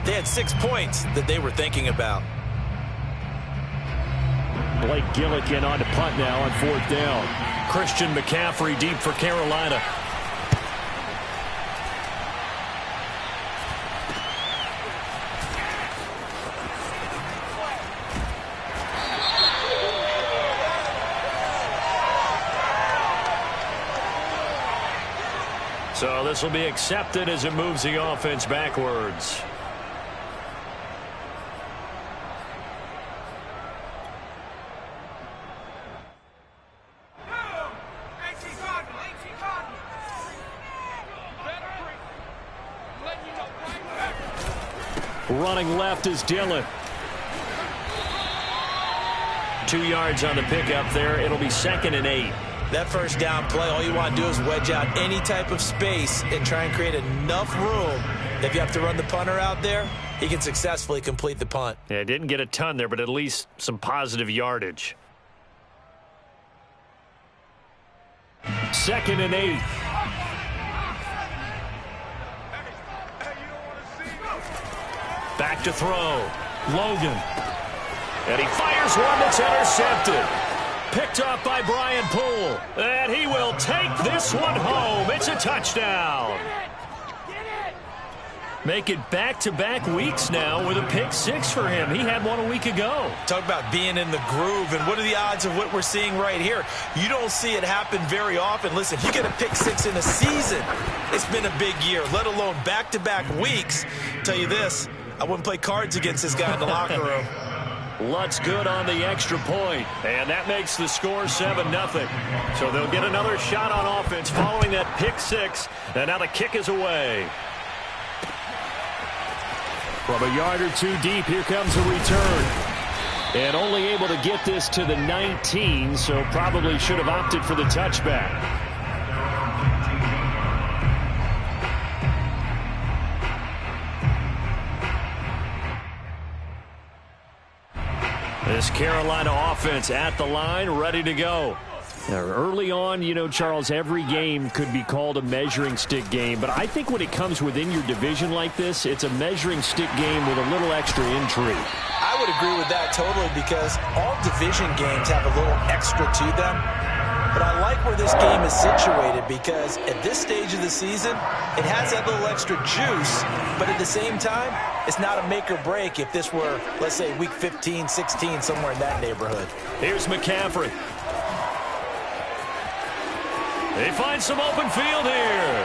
they had 6 points that they were thinking about. Blake Gillikin on to punt now on 4th down. Christian McCaffrey deep for Carolina. So this will be accepted as it moves the offense backwards. Running left is Dillon. 2 yards on the pickup there. It'll be 2nd and 8. That first down play, all you want to do is wedge out any type of space and try and create enough room. If you have to run the punter out there, he can successfully complete the punt. Yeah, didn't get a ton there, but at least some positive yardage. 2nd and 8. Back to throw. Logan. And he fires one that's intercepted. Picked up by Brian Poole. And he will take this one home. It's a touchdown. Make it back-to-back weeks now with a pick 6 for him. He had one a week ago. Talk about being in the groove, and what are the odds of what we're seeing right here? You don't see it happen very often. Listen, you get a pick 6 in a season. It's been a big year, let alone back-to-back weeks. Tell you this, I wouldn't play cards against this guy in the locker room. Lutz good on the extra point, and that makes the score 7-0. So they'll get another shot on offense following that pick 6, and now the kick is away. From a yard or 2 deep, here comes a return. And only able to get this to the 19, so probably should have opted for the touchback. This Carolina offense at the line, ready to go. Now, early on, you know, Charles, every game could be called a measuring stick game. But I think when it comes within your division like this, it's a measuring stick game with a little extra intrigue. I would agree with that totally, because all division games have a little extra to them. But I like where this game is situated, because at this stage of the season, it has that little extra juice, but at the same time, it's not a make or break if this were, let's say, week 15, 16, somewhere in that neighborhood. Here's McCaffrey. They find some open field here.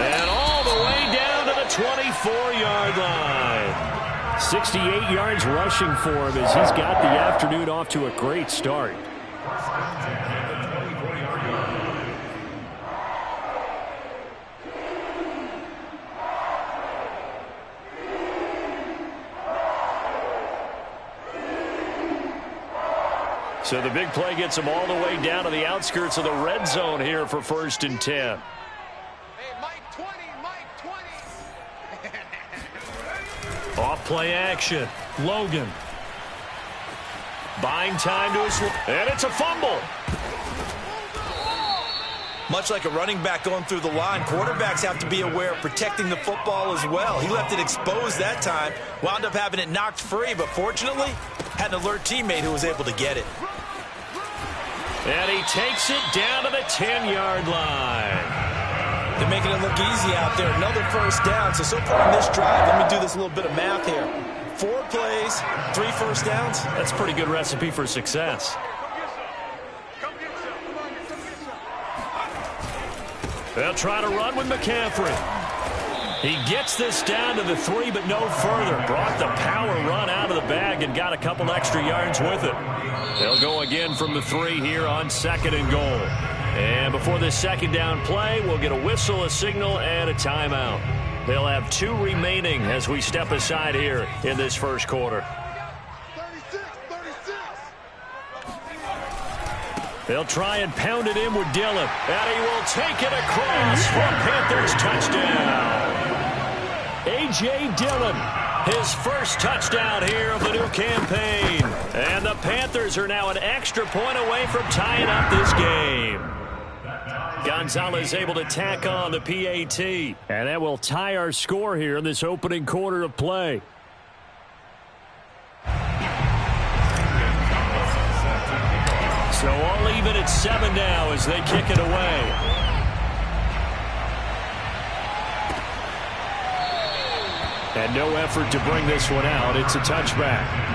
And all the way down to the 24-yard line. 68 yards rushing for him as he's got the afternoon off to a great start. So the big play gets him all the way down to the outskirts of the red zone here for 1st and 10. Hey, Mike 20, Mike 20. Off play action. Logan. Buying time to his... And it's a fumble. Much like a running back going through the line, quarterbacks have to be aware of protecting the football as well. He left it exposed that time, wound up having it knocked free, but fortunately, had an alert teammate who was able to get it. And he takes it down to the 10-yard line. They're making it look easy out there. Another first down. So far in this drive, let me do this little bit of math here. 4 plays, 3 first downs. That's a pretty good recipe for success. They'll try to run with McCaffrey. He gets this down to the 3, but no further. Brought the power run out of the bag and got a couple extra yards with it. They'll go again from the 3 here on 2nd and goal. And before this 2nd down play, we'll get a whistle, a signal, and a timeout. They'll have 2 remaining as we step aside here in this first quarter. They'll try and pound it in with Dillon. And he will take it across for a Panthers touchdown. A.J. Dillon, his first touchdown here of the new campaign. And the Panthers are now an extra point away from tying up this game. Got Gonzalez able to tack on the PAT. And that will tie our score here in this opening quarter of play. So all even at 7 now as they kick it away. And no effort to bring this one out. It's a touchback.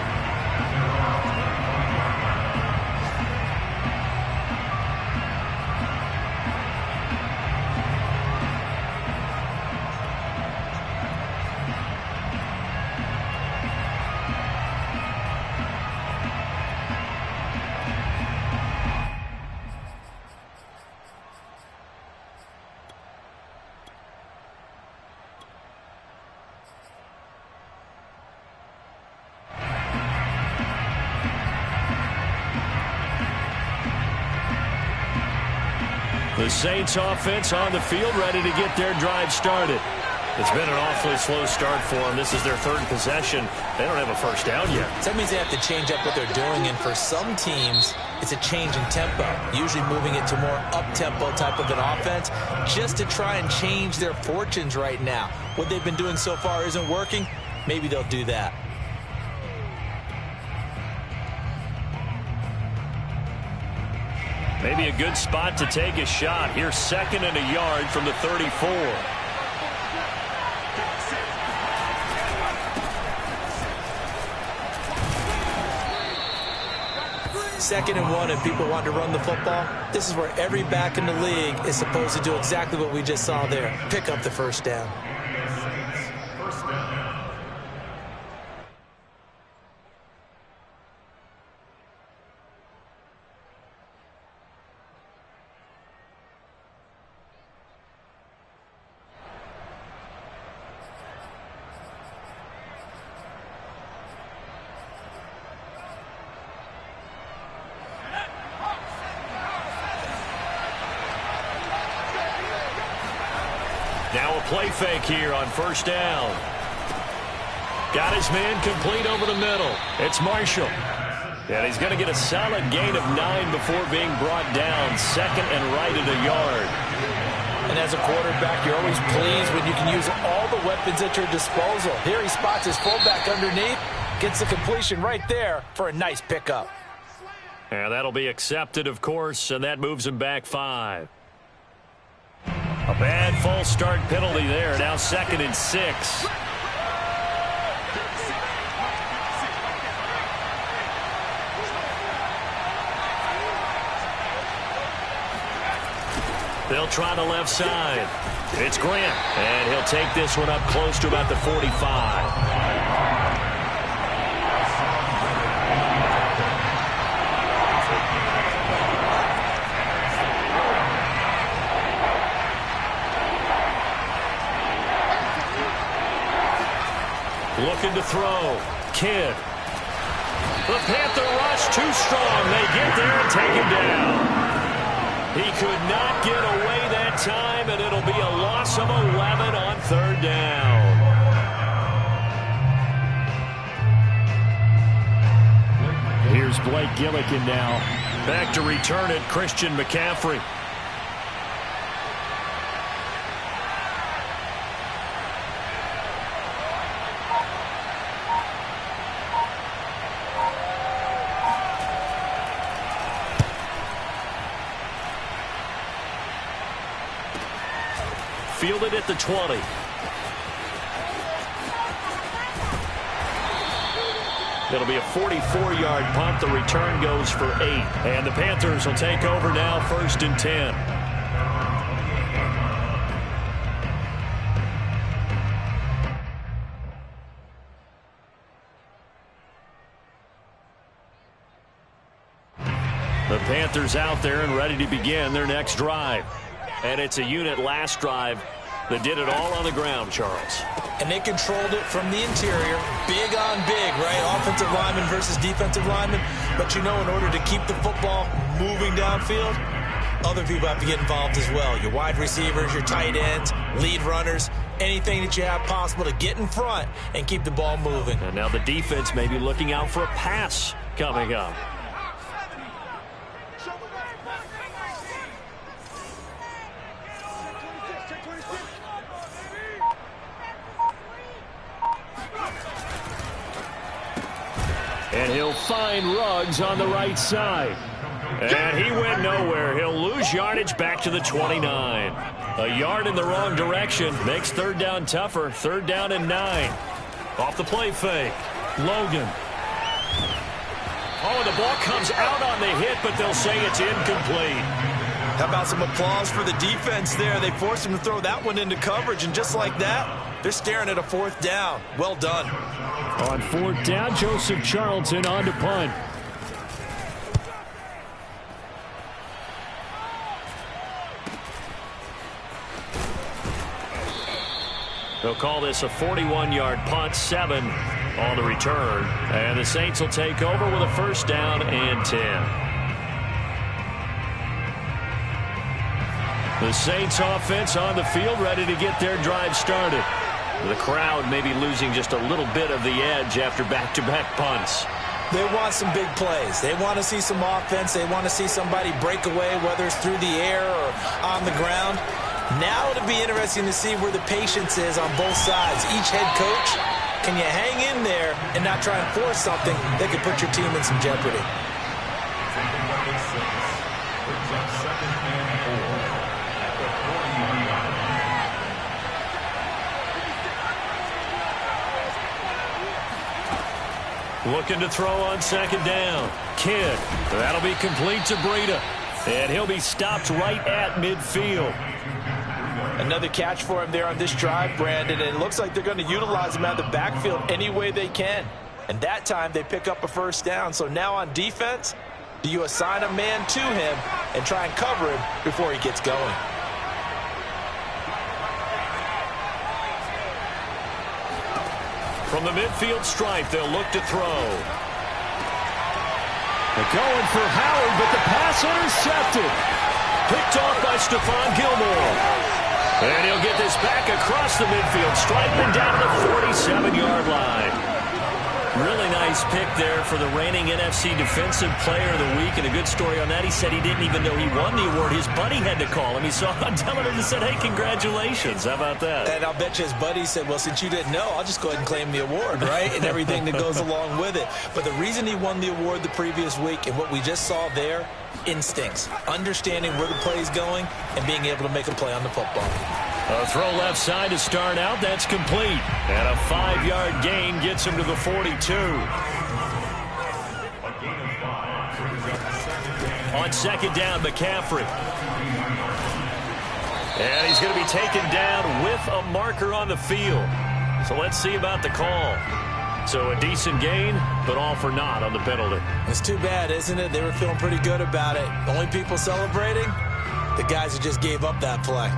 The Saints offense on the field, ready to get their drive started. It's been an awfully slow start for them. This is their third possession. They don't have a first down yet. So that means they have to change up what they're doing, and for some teams, it's a change in tempo, usually moving it to more up-tempo type of an offense just to try and change their fortunes right now. What they've been doing so far isn't working. Maybe they'll do that. Maybe a good spot to take a shot. Here's 2nd and a yard from the 34. Second and 1, and people want to run the football. This is where every back in the league is supposed to do exactly what we just saw there. Pick up the first down. Now a play fake here on first down. Got his man complete over the middle. It's Marshall. And he's going to get a solid gain of 9 before being brought down. 2nd and right at a yard. And as a quarterback, you're always pleased when you can use all the weapons at your disposal. Here he spots his fullback underneath, gets the completion right there for a nice pickup. And that'll be accepted, of course, and that moves him back 5. A bad false start penalty there. Now 2nd and 6. They'll try the left side. It's Grant, and he'll take this one up close to about the 45. Looking to throw. Kidd. The Panther rush too strong. They get there and take him down. He could not get away that time, and it'll be a loss of 11 on 3rd down. Here's Blake Gillikin now. Back to return it, Christian McCaffrey. Fielded at the 20. It'll be a 44-yard punt. The return goes for 8. And the Panthers will take over now, 1st and 10. The Panthers out there and ready to begin their next drive. And it's a unit last drive that did it all on the ground, Charles. And they controlled it from the interior. Big on big, right? Offensive lineman versus defensive lineman. But you know, in order to keep the football moving downfield, other people have to get involved as well. Your wide receivers, your tight ends, lead runners, anything that you have possible to get in front and keep the ball moving. And now the defense may be looking out for a pass coming up. And he'll find Ruggs on the right side. And he went nowhere. He'll lose yardage back to the 29. A yard in the wrong direction makes third down tougher. Third down and 9. Off the play fake. Logan. Oh, the ball comes out on the hit, but they'll say it's incomplete. How about some applause for the defense there? They forced him to throw that one into coverage, and just like that, they're staring at a fourth down. Well done. On fourth down, Joseph Charlton on to punt. They'll call this a 41-yard punt, 7 on the return. And the Saints will take over with a first down and 10. The Saints offense on the field, ready to get their drive started. The crowd maybe losing just a little bit of the edge after back-to-back punts. They want some big plays. They want to see some offense. They want to see somebody break away, whether it's through the air or on the ground. Now it'll be interesting to see where the patience is on both sides. Each head coach, can you hang in there and not try and force something that could put your team in some jeopardy? Looking to throw on second down. Kidd. That'll be complete to Breida. And he'll be stopped right at midfield. Another catch for him there on this drive, Brandon. And it looks like they're going to utilize him out of the backfield any way they can. And that time they pick up a first down. So now on defense, do you assign a man to him and try and cover him before he gets going? From the midfield stripe, they'll look to throw. They're going for Howard, but the pass intercepted. Picked off by Stephon Gilmore. And he'll get this back across the midfield stripe and down to the 47-yard line. Really nice pick there for the reigning NFC Defensive Player of the Week. And a good story on that, he said he didn't even know he won the award. His buddy had to call him. He saw it on television and said, hey, congratulations. How about that? And I'll bet you his buddy said, well, since you didn't know, I'll just go ahead and claim the award, right? And everything that goes along with it. But the reason he won the award the previous week and what we just saw there, instincts, understanding where the play is going and being able to make a play on the football. A throw left side to start out. That's complete. And a 5-yard gain gets him to the 42. On second down, McCaffrey. And he's going to be taken down with a marker on the field. So let's see about the call. So a decent gain, but all for naught on the penalty. It's too bad, isn't it? They were feeling pretty good about it. The only people celebrating, the guys who just gave up that play.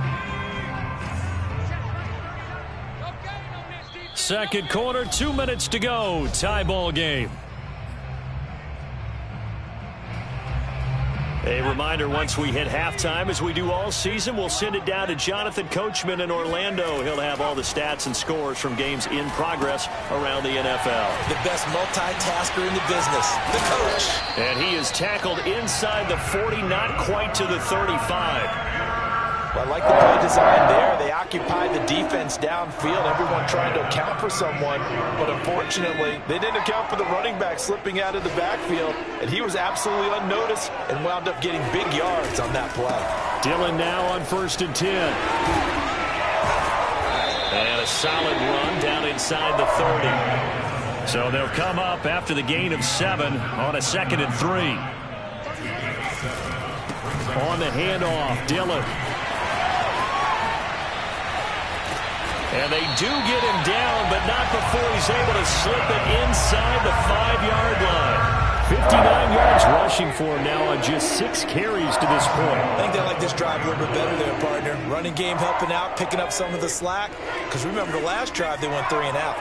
Second quarter, 2 minutes to go. Tie ball game. A reminder, once we hit halftime, as we do all season, we'll send it down to Jonathan Coachman in Orlando. He'll have all the stats and scores from games in progress around the NFL. The best multitasker in the business, the coach. And he is tackled inside the 40, not quite to the 35. Well, I like the play design there. They occupied the defense downfield, everyone trying to account for someone. But unfortunately, they didn't account for the running back slipping out of the backfield. And he was absolutely unnoticed and wound up getting big yards on that play. Dillon now on 1st and 10. And a solid run down inside the 30. So they'll come up after the gain of 7 on a 2nd and 3. On the handoff, Dillon. And they do get him down, but not before he's able to slip it inside the 5-yard line. 59 yards rushing for him now on just 6 carries to this point. I think they like this drive a little bit better there, partner. Running game helping out, picking up some of the slack. Because remember, the last drive they went 3 and out.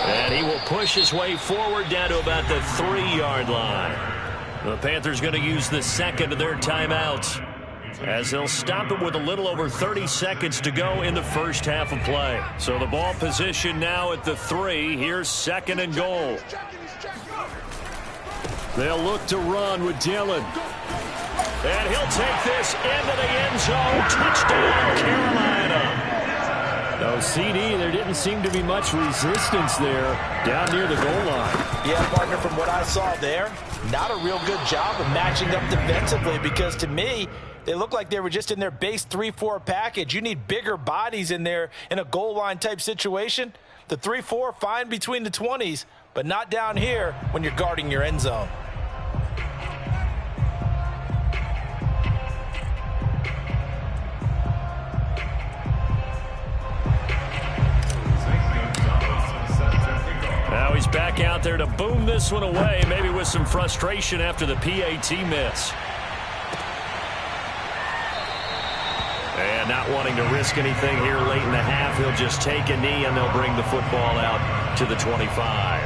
And he will push his way forward down to about the 3-yard line. The Panthers going to use the second of their timeouts, as they'll stop it with a little over 30 seconds to go in the first half of play. So the ball position now at the 3. Here's 2nd and goal. They'll look to run with Dillon. And he'll take this into the end zone. Touchdown, Carolina. No, CD, there didn't seem to be much resistance there down near the goal line. Yeah, partner, from what I saw there, not a real good job of matching up defensively, because to me, they looked like they were just in their base 3-4 package. You need bigger bodies in there in a goal line type situation. The 3-4, fine between the 20s, but not down here when you're guarding your end zone. Now he's back out there to boom this one away, maybe with some frustration after the PAT miss. And not wanting to risk anything here late in the half, he'll just take a knee and they'll bring the football out to the 25.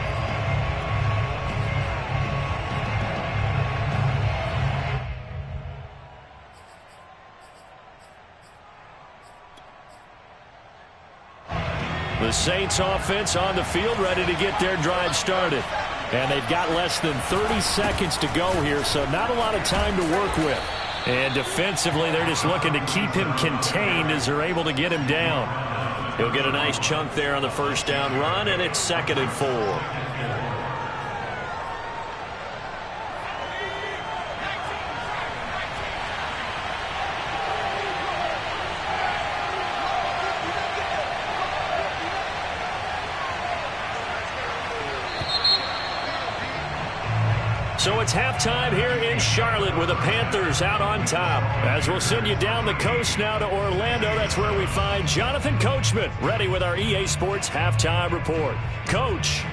The Saints offense on the field, ready to get their drive started. And they've got less than 30 seconds to go here, so not a lot of time to work with. And defensively, they're just looking to keep him contained as they're able to get him down. He'll get a nice chunk there on the first down run, and it's 2nd and 4. So it's halftime here in Charlotte with the Panthers out on top. As we'll send you down the coast now to Orlando, that's where we find Jonathan Coachman, ready with our EA Sports Halftime Report. Coach.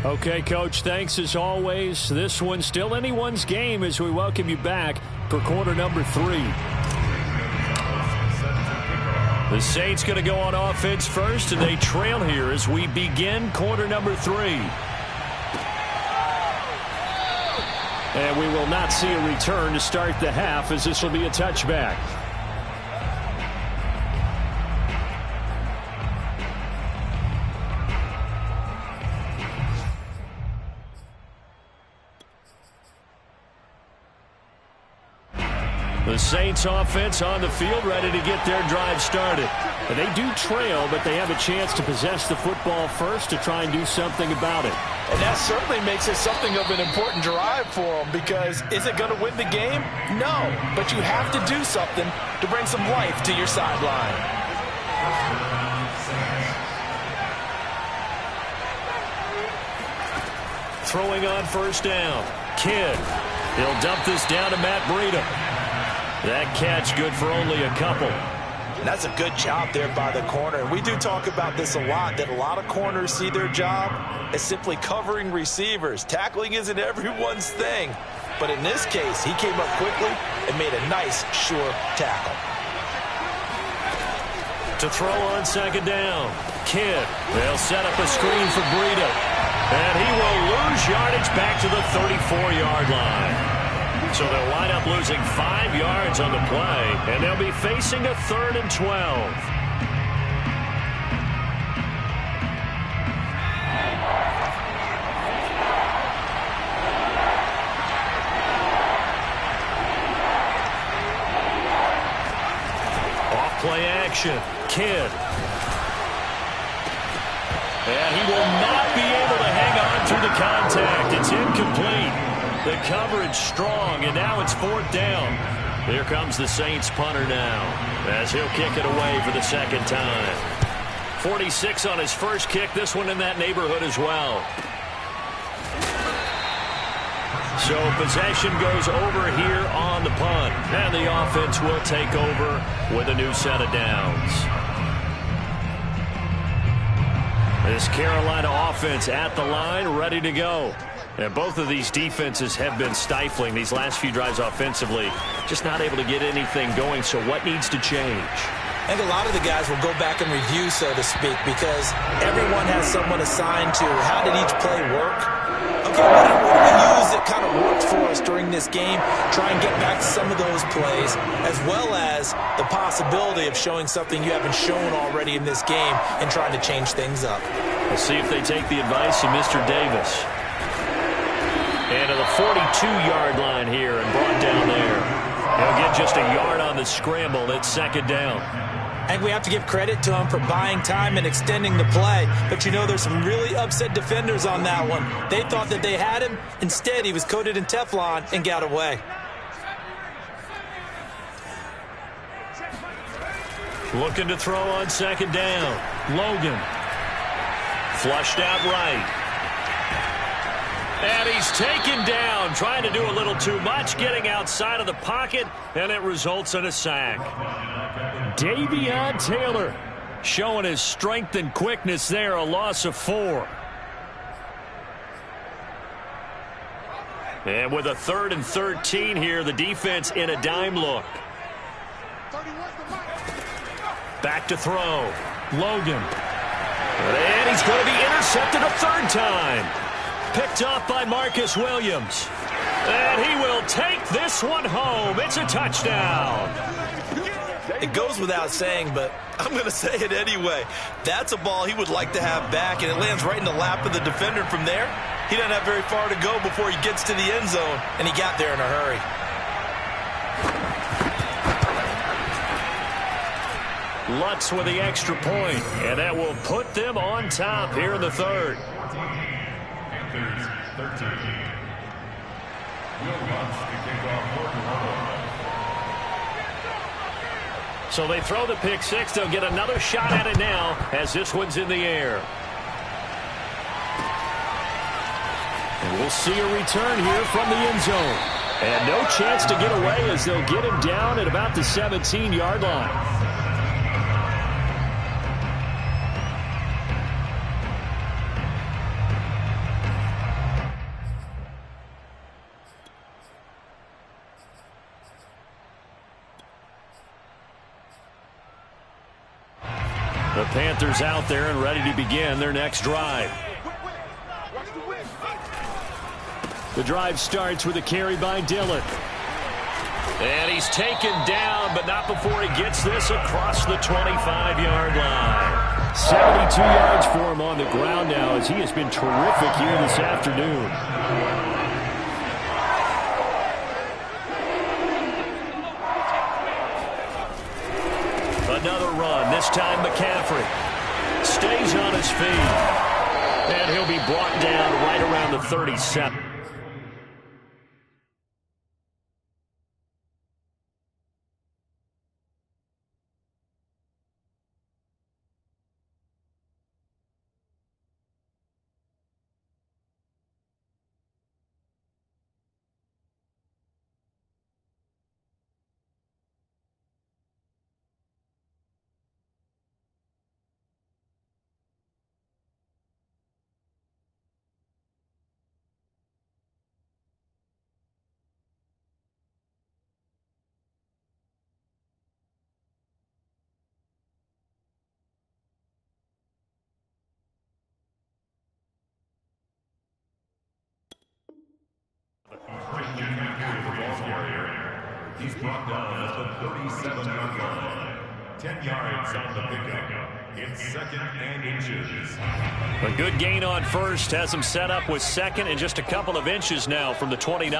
Okay, Coach, thanks as always. This one's still anyone's game as we welcome you back for quarter number 3. The Saints going to go on offense first, and they trail here as we begin quarter number 3. And we will not see a return to start the half, as this will be a touchback. The Saints offense on the field, ready to get their drive started. And they do trail, but they have a chance to possess the football first to try and do something about it. And that certainly makes it something of an important drive for them, because is it going to win the game? No, but you have to do something to bring some life to your sideline. Throwing on first down. Kidd. He'll dump this down to Matt Breida. That catch good for only a couple. And that's a good job there by the corner. We do talk about this a lot, that a lot of corners see their job as simply covering receivers. Tackling isn't everyone's thing. But in this case, he came up quickly and made a nice, sure tackle. To throw on second down. Kidd. They'll set up a screen for Breida. And he will lose yardage back to the 34-yard line. So they'll wind up losing 5 yards on the play, and they'll be facing a 3rd and 12. Off play action. Kidd. And he will not be able to hang on through the contact. It's incomplete. The coverage strong, and now it's 4th down. Here comes the Saints punter now, as he'll kick it away for the 2nd time. 46 on his first kick, this one in that neighborhood as well. So possession goes over here on the punt, and the offense will take over with a new set of downs. This Carolina offense at the line, ready to go. And both of these defenses have been stifling these last few drives offensively. Just not able to get anything going, so what needs to change? I think a lot of the guys will go back and review, so to speak, because everyone has someone assigned to how did each play work. okay, what do we use that kind of worked for us during this game? Try and get back to some of those plays, as well as the possibility of showing something you haven't shown already in this game and trying to change things up. We'll see if they take the advice of Mr. Davis. And to the 42-yard line here and brought down there. He'll get just a yard on the scramble. It's second down. I think we have to give credit to him for buying time and extending the play. But, you know, there's some really upset defenders on that one. They thought that they had him. Instead, he was coated in Teflon and got away. Looking to throw on second down. Logan. Flushed out right. And he's taken down, trying to do a little too much, getting outside of the pocket, and it results in a sack. Davion Taylor showing his strength and quickness there, a loss of 4. And with a 3rd and 13 here, the defense in a dime look. Back to throw. Logan. And he's going to be intercepted a 3rd time. Picked off by Marcus Williams. And he will take this one home. It's a touchdown. It goes without saying, but I'm going to say it anyway. That's a ball he would like to have back, and it lands right in the lap of the defender from there. He doesn't have very far to go before he gets to the end zone, and he got there in a hurry. Lutz with the extra point, and that will put them on top here in the 3rd. Panthers 13. Will Lutz to kick off. So they throw the pick six. They'll get another shot at it now as this one's in the air. And we'll see a return here from the end zone. And no chance to get away as they'll get him down at about the 17-yard line. The Panthers out there and ready to begin their next drive. The drive starts with a carry by Dillon. And he's taken down, but not before he gets this across the 25-yard line. 72 yards for him on the ground now as he has been terrific here this afternoon. Another run, this time McCaffrey stays on his feet. And he'll be brought down right around the 37. He's brought down at the 37-yard line. 10 yards on the pickup. It's 2nd and inches. A good gain on first has him set up with 2nd and just a couple of inches now from the 29.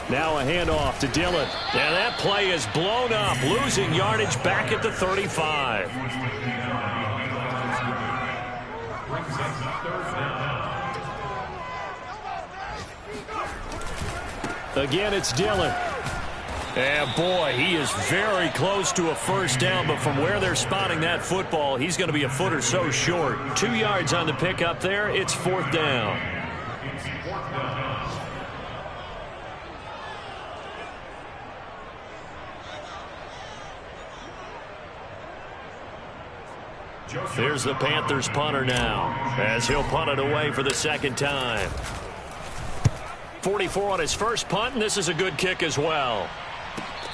Now a handoff to Dillon. And that play is blown up, losing yardage back at the 35. Brings up 3rd down. Again, it's Dillon. And boy, he is very close to a first down, but from where they're spotting that football, he's going to be a foot or so short. 2 yards on the pickup there. It's 4th down. There's the Panthers punter now, as he'll punt it away for the 2nd time. 44 on his first punt, and this is a good kick as well.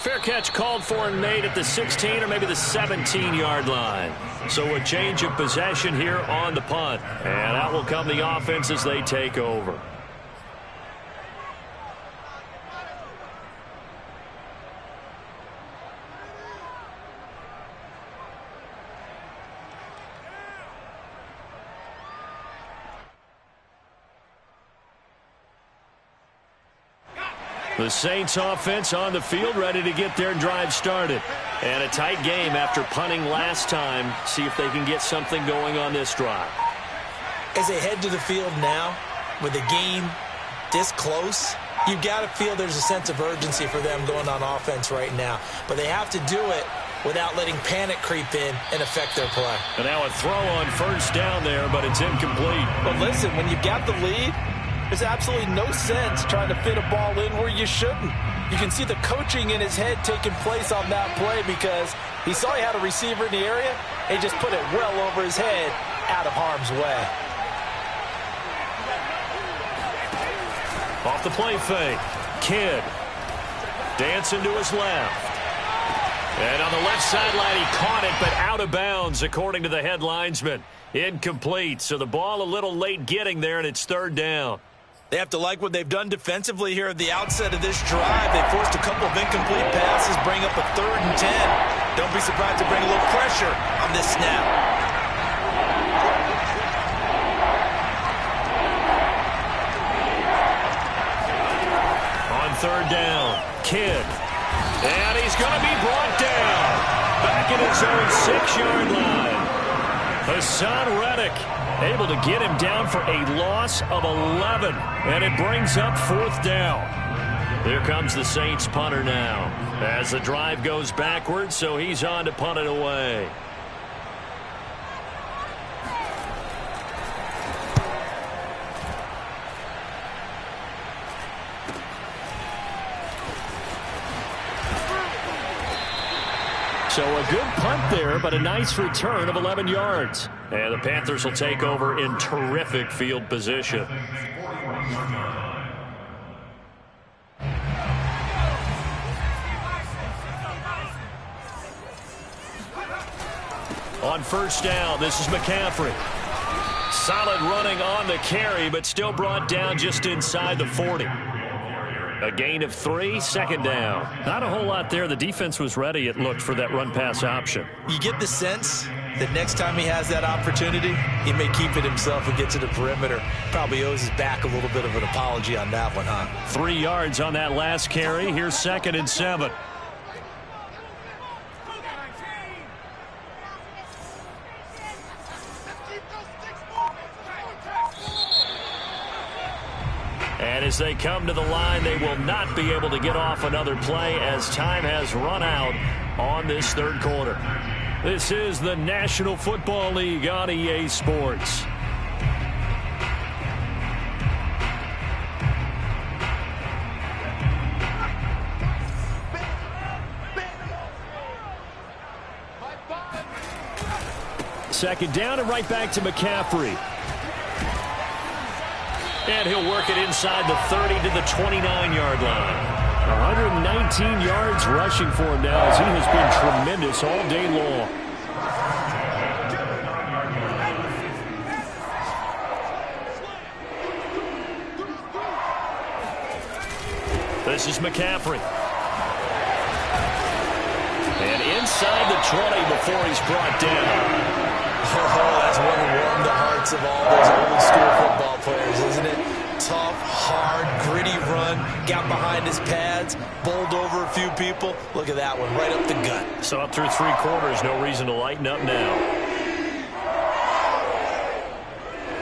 Fair catch called for and made at the 16 or maybe the 17-yard line. So a change of possession here on the punt. And out will come the offense as they take over. The Saints offense on the field, ready to get their drive started. And a tight game after punting last time. See if they can get something going on this drive. As they head to the field now, with the game this close, you've got to feel there's a sense of urgency for them going on offense right now. But they have to do it without letting panic creep in and affect their play. And now a throw on first down there, but it's incomplete. But listen, when you've got the lead, there's absolutely no sense trying to fit a ball in where you shouldn't. You can see the coaching in his head taking place on that play because he saw he had a receiver in the area and he just put it well over his head out of harm's way. Off the play fake. Kidd dancing to his left. And on the left sideline, he caught it, but out of bounds, according to the head linesman. Incomplete, so the ball a little late getting there, and it's third down. They have to like what they've done defensively here at the outset of this drive. They forced a couple of incomplete passes, bring up a 3rd and 10. Don't be surprised to bring a little pressure on this snap. On third down, Kidd. And he's going to be brought down. Back at his own 6-yard line. Hassan Reddick able to get him down for a loss of 11. And it brings up 4th down. Here comes the Saints punter now. As the drive goes backwards, so he's on to punt it away. So a good punt there, but a nice return of 11 yards. And the Panthers will take over in terrific field position. On first down, this is McCaffrey. Solid running on the carry, but still brought down just inside the 40. A gain of 3, 2nd down. Not a whole lot there. The defense was ready, it looked, for that run-pass option. You get the sense that next time he has that opportunity, he may keep it himself and get to the perimeter. Probably owes his back a little bit of an apology on that one, huh? 3 yards on that last carry. Here's 2nd and 7. And as they come to the line, they will not be able to get off another play as time has run out on this 3rd quarter. This is the National Football League on EA Sports. Second down and right back to McCaffrey. And he'll work it inside the 30 to the 29-yard line. 119 yards rushing for him now as he has been tremendous all day long. This is McCaffrey. And inside the 20 before he's brought down. Oh, that's one to warm the hearts of all those old-school football players, isn't it? Tough, hard, gritty run, got behind his pads, bowled over a few people. Look at that one, right up the gut. So up through 3 quarters, no reason to lighten up now.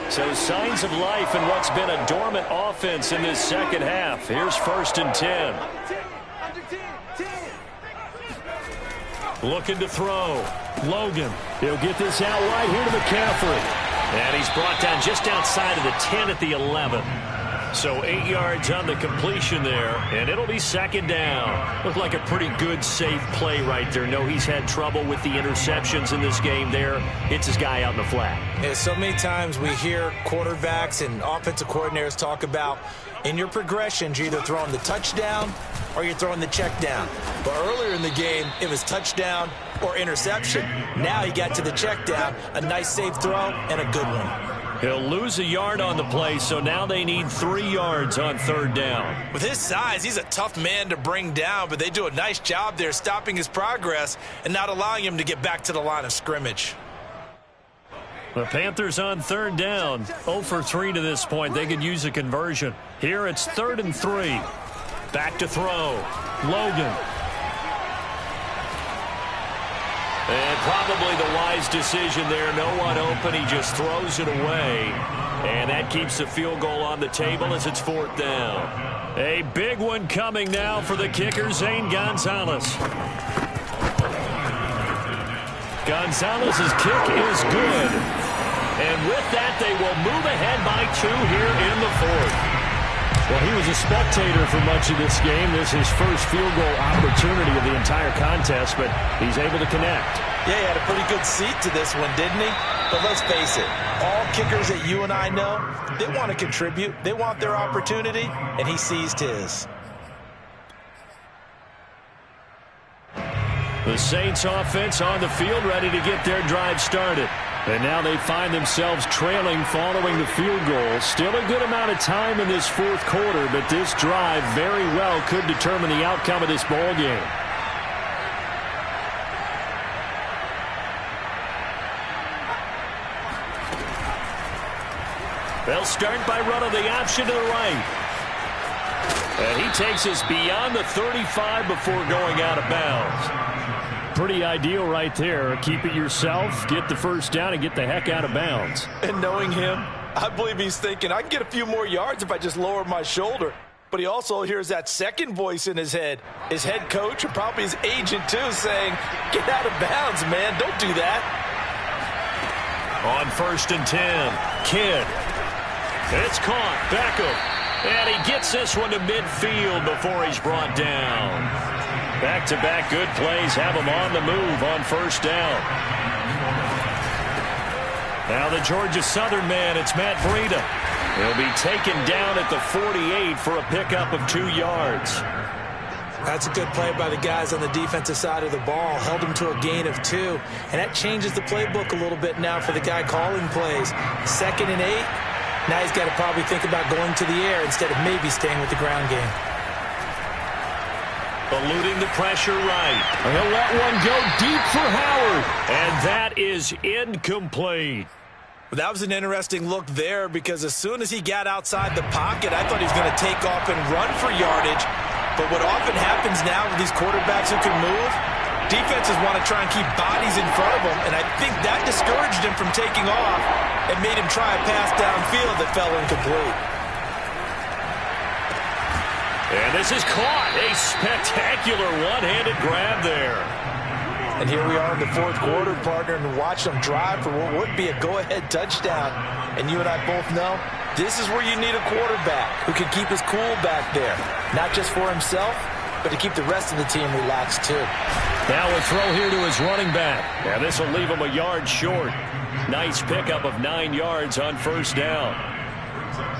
So signs of life in what's been a dormant offense in this second half. Here's 1st and 10. Looking to throw. Logan. He'll get this out right here to McCaffrey. And he's brought down just outside of the 10 at the 11. So 8 yards on the completion there, and it'll be 2nd down. Looked like a pretty good, safe play right there. No, he's had trouble with the interceptions in this game there. Hits his guy out in the flat. Yeah, so many times we hear quarterbacks and offensive coordinators talk about In your progressions, you're either throwing the touchdown or you're throwing the check down. But earlier in the game, it was touchdown or interception. Now he got to the check down, a nice safe throw, and a good one. He'll lose a yard on the play, so now they need 3 yards on 3rd down. With his size, he's a tough man to bring down, but they do a nice job there stopping his progress and not allowing him to get back to the line of scrimmage. The Panthers on 3rd down, 0 for 3 to this point. They could use a conversion. Here it's 3rd and 3. Back to throw. Logan. And probably the wise decision there. No one open. He just throws it away. And that keeps the field goal on the table as it's 4th down. A big one coming now for the kicker, Zane Gonzalez. Gonzalez's kick is good. And with that, they will move ahead by 2 here in the 4th. Well, he was a spectator for much of this game. This is his first field goal opportunity of the entire contest, but he's able to connect. Yeah, he had a pretty good seat to this one, didn't he? But let's face it, all kickers that you and I know, they want to contribute. They want their opportunity, and he seized his. The Saints offense on the field, ready to get their drive started. And now they find themselves trailing following the field goal. Still a good amount of time in this 4th quarter, but this drive very well could determine the outcome of this ball game. They'll start by running the option to the right. And he takes us beyond the 35 before going out of bounds. Pretty ideal right there. Keep it yourself, get the first down, and get the heck out of bounds. And knowing him, I believe he's thinking, I can get a few more yards if I just lower my shoulder. But he also hears that second voice in his head. His head coach, and probably his agent too, saying, get out of bounds, man. Don't do that. On 1st and 10, Kidd. It's caught. Beckham. And he gets this one to midfield before he's brought down. Back-to-back good plays have him on the move on 1st down. Now the Georgia Southern man, it's Matt Breida. He'll be taken down at the 48 for a pickup of 2 yards. That's a good play by the guys on the defensive side of the ball. Held him to a gain of 2. And that changes the playbook a little bit now for the guy calling plays. 2nd and 8. Now he's got to probably think about going to the air instead of maybe staying with the ground game. Eluding the pressure right. He'll let one go deep for Howard. And that is incomplete. That was an interesting look there because as soon as he got outside the pocket, I thought he was going to take off and run for yardage. But what often happens now with these quarterbacks who can move, defenses want to try and keep bodies in front of them, and I think that discouraged him from taking off and made him try a pass downfield that fell incomplete. And this is caught. A spectacular one-handed grab there. And here we are in the 4th quarter, partner, and watch them drive for what would be a go-ahead touchdown. And you and I both know this is where you need a quarterback who can keep his cool back there. Not just for himself, but to keep the rest of the team relaxed too. Now a throw here to his running back. Now this will leave him a yard short. Nice pickup of 9 yards on 1st down.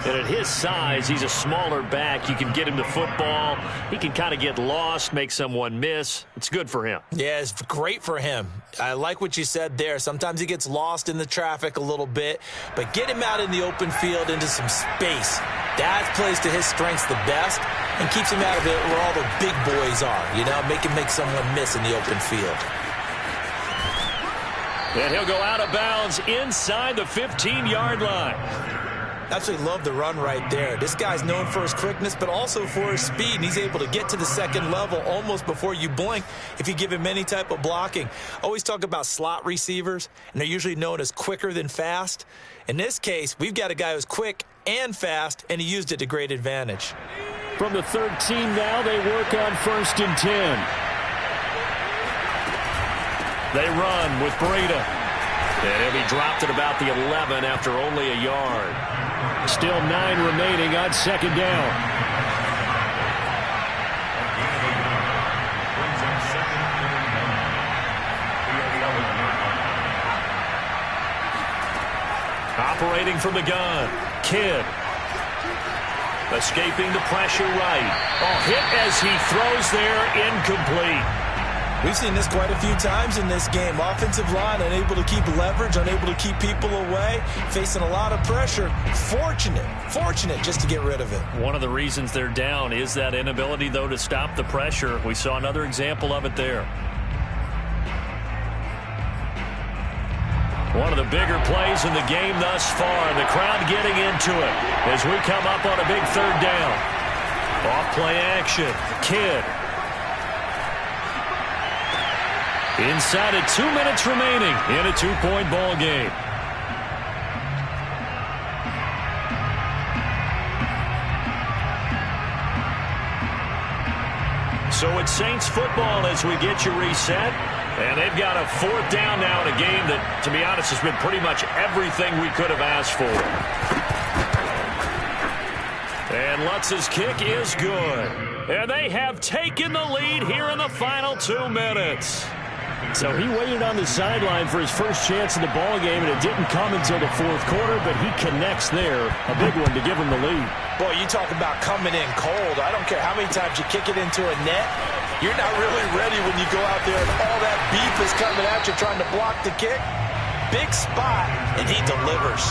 And at his size, he's a smaller back. You can get him to football. He can kind of get lost, make someone miss. It's good for him. Yeah, it's great for him. I like what you said there. Sometimes he gets lost in the traffic a little bit, but get him out in the open field into some space. That plays to his strengths the best and keeps him out of it where all the big boys are, you know, make him make someone miss in the open field. And he'll go out of bounds inside the 15-yard line. Absolutely love the run right there. This guy's known for his quickness, but also for his speed. And he's able to get to the 2nd level almost before you blink if you give him any type of blocking. Always talk about slot receivers, and they're usually known as quicker than fast. In this case, we've got a guy who's quick and fast, and he used it to great advantage. From the 13 now, they work on 1st and 10. They run with Breida. And he'll be dropped at about the 11 after only a yard. Still 9 remaining on 2nd down. Operating from the gun, Kidd. Escaping the pressure right. Hit as he throws there, incomplete. We've seen this quite a few times in this game. Offensive line unable to keep leverage, unable to keep people away, facing a lot of pressure. Fortunate just to get rid of it. One of the reasons they're down is that inability, though, to stop the pressure. We saw another example of it there. One of the bigger plays in the game thus far. The crowd getting into it as we come up on a big third down. Off-play action. Kidd. Inside of 2 minutes remaining in a 2-point ball game. So it's Saints football as we get you reset. And they've got a 4th down now in a game that, to be honest, has been pretty much everything we could have asked for. And Lutz's kick is good. And they have taken the lead here in the final 2 minutes. So he waited on the sideline for his first chance in the ball game, and it didn't come until the 4th quarter, but he connects there. A big one to give him the lead. Boy, you talk about coming in cold. I don't care how many times you kick it into a net. You're not really ready when you go out there and all that beef is coming at you trying to block the kick. Big spot, and he delivers.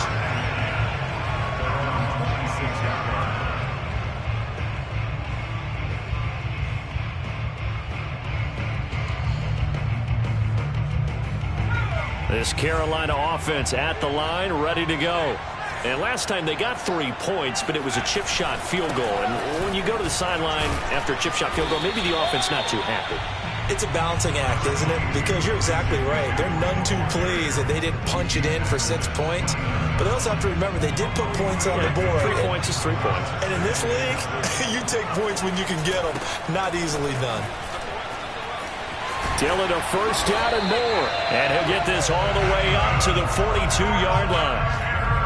This Carolina offense at the line, ready to go. And last time they got 3 points, but it was a chip shot field goal. And when you go to the sideline after a chip shot field goal, maybe the offense not too happy. It's a balancing act, isn't it? Because you're exactly right. They're none too pleased that they didn't punch it in for 6 points. But they also have to remember they did put points on the board. 3 points is 3 points. And in this league, you take points when you can get them. Not easily done. Dillon a first down and more. And he'll get this all the way up to the 42-yard line.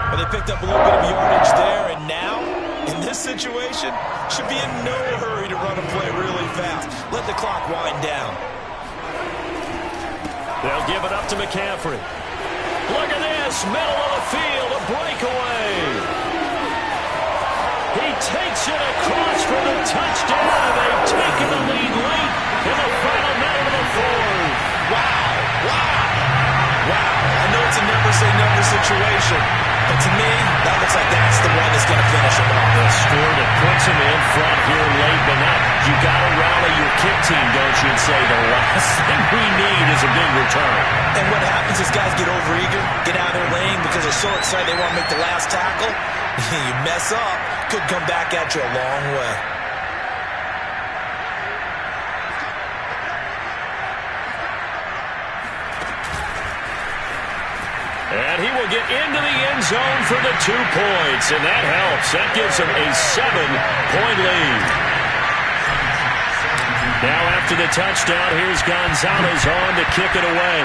Well, they picked up a little bit of yardage there, and now, in this situation, should be in no hurry to run a play really fast. Let the clock wind down. They'll give it up to McCaffrey. Look at this, middle of the field, a breakaway. He takes it across for the touchdown. They've taken the lead late in the final minute of the 4th. Wow. I know it's a never-say-never situation, but to me, that looks like that's the one that's going to finish him off. A score that puts him in front here late, but now you got to rally your kick team, don't you, and say the last thing we need is a big return. And what happens is guys get overeager, get out of their lane because they're so excited they want to make the last tackle. You mess up, could come back at you a long way. And he will get into the end zone for the 2 points, and that helps. That gives him a 7-point lead. Now after the touchdown, here's Gonzalez on to kick it away.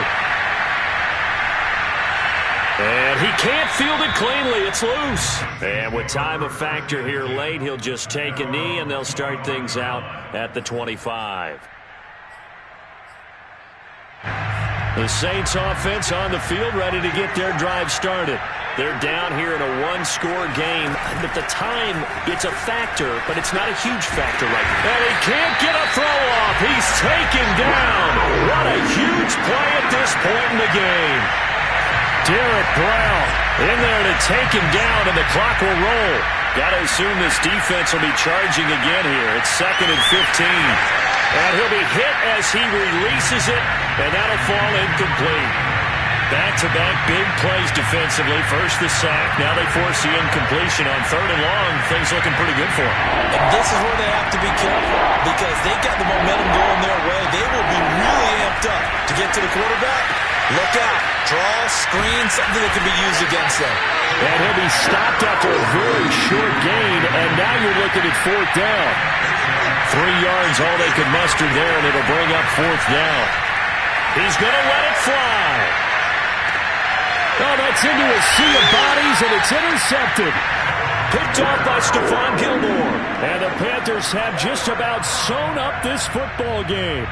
And he can't field it cleanly. It's loose. And with time a factor here late, he'll just take a knee, and they'll start things out at the 25. The Saints offense on the field ready to get their drive started. They're down here in a 1-score game. At the time, it's a factor, but it's not a huge factor right now. And he can't get a throw off. He's taken down. What a huge play at this point in the game. Derek Brown in there to take him down, and the clock will roll. Got to assume this defense will be charging again here. It's 2nd and 15. And he'll be hit as he releases it, and that'll fall incomplete. Back-to-back big plays defensively. First the sack, now they force the incompletion on 3rd and long. Things looking pretty good for them. And this is where they have to be careful because they've got the momentum going their way. They will be really amped up to get to the quarterback. Look out. Draw, screen, something that can be used against them. And he'll be stopped after a very short gain, and now you're looking at 4th down. 3 yards, all they could muster there, and it'll bring up 4th down. He's going to let it fly. Oh, that's into a sea of bodies, and it's intercepted. Picked off by Stephon Gilmore. And the Panthers have just about sewn up this football game.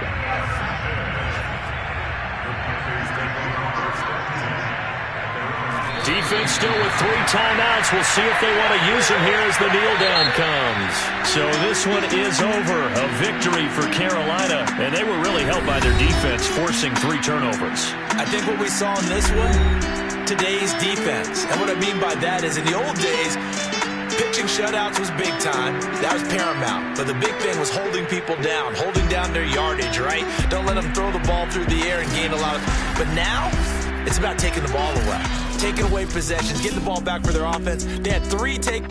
Defense still with 3 timeouts. We'll see if they want to use them here as the kneel down comes. So this one is over. A victory for Carolina. And they were really helped by their defense, forcing 3 turnovers. I think what we saw in this one, today's defense. And what I mean by that is in the old days, pitching shutouts was big time. That was paramount. But the big thing was holding people down, holding down their yardage, right? Don't let them throw the ball through the air and gain a lot of... But now, it's about taking the ball away. Taking away possessions, getting the ball back for their offense. They had 3 take...